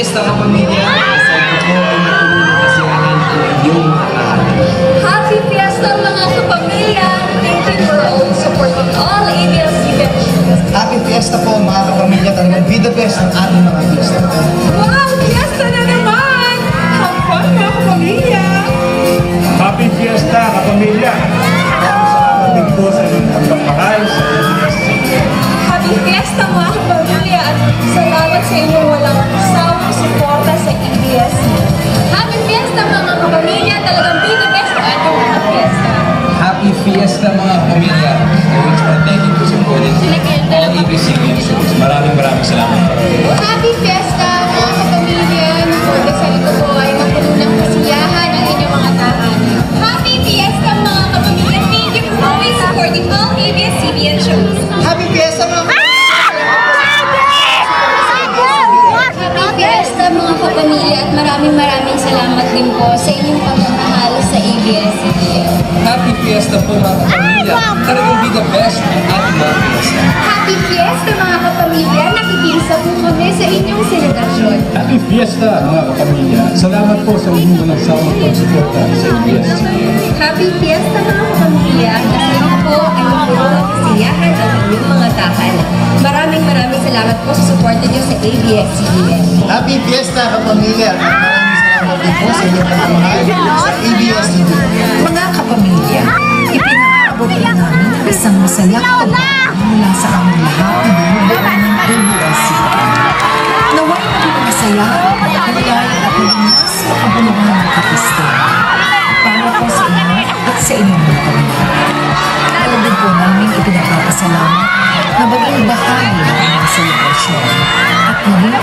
Fiesta kapamilya. Asal ko po ay matulungan kasiyahan ang iyong Happy Fiesta mga kapamilya! Thank you for all the support of all ABS-CBN. Happy Fiesta po mga kapamilya. Talagang be the best ang ating mga fiesta. Wow! Fiesta na naman! Have fun mga kapamilya! Happy Fiesta, kapamilya! Salamat din po sa inyong pagmamahal sa ABS-CBN. Happy Fiesta mga kapamilya at salamat sa inyong walang sawang suporta sa ABS-CBN. Happy Fiesta mga kapamilya! Talagang be the best ang ating mga fiesta. Happy Fiesta mga kapamilya. Thank you for supporting all ABS-CBN shows. Maraming salamat po. Happy Fiesta mga kapamilya! For dasal ko po ay matulunang kasiyahan ang inyong mga tahanan. Happy Fiesta mga kapamilya! Thank you for always supporting all ABS-CBN shows. Happy Fiesta mga Happy Fiesta mga kapamilya at maraming salamat din po sa inyong pagmamahal sa ABS-CBN. Happy Fiesta po mga kapamilya. Talagang be the best ang ating mga fiesta. Happy Fiesta mga kapamilya! Nakikisa po kami sa inyong selebrasyon. Happy Fiesta, mga kapamilya! Salamat po sa inyong walang sawang pagsuporta sa ABS-CBN. Happy Fiesta mga kapamilya! Kasama po ay magpulungan kasiyahan ang inyong mga tahanan. Maraming salamat po sa suporta niyo sa ABS-CBN. Happy Fiesta kapamilya. Maraming salamat din po sa inyong pagmamahal sa ABS-CBN. Mga kapamilya, ipinaabot na namin ang isang masayang pagkakas mula sa aming lahat na bumubuo ng ABS-CBN. Naway maging masaya, kulay at malinis sa kabuluhan ng kapista. Para po sa inyo at sa inyong mga pamilya. Talagang po namin ipinagpapasalamat na maging bahagi ng selebrasyon at maging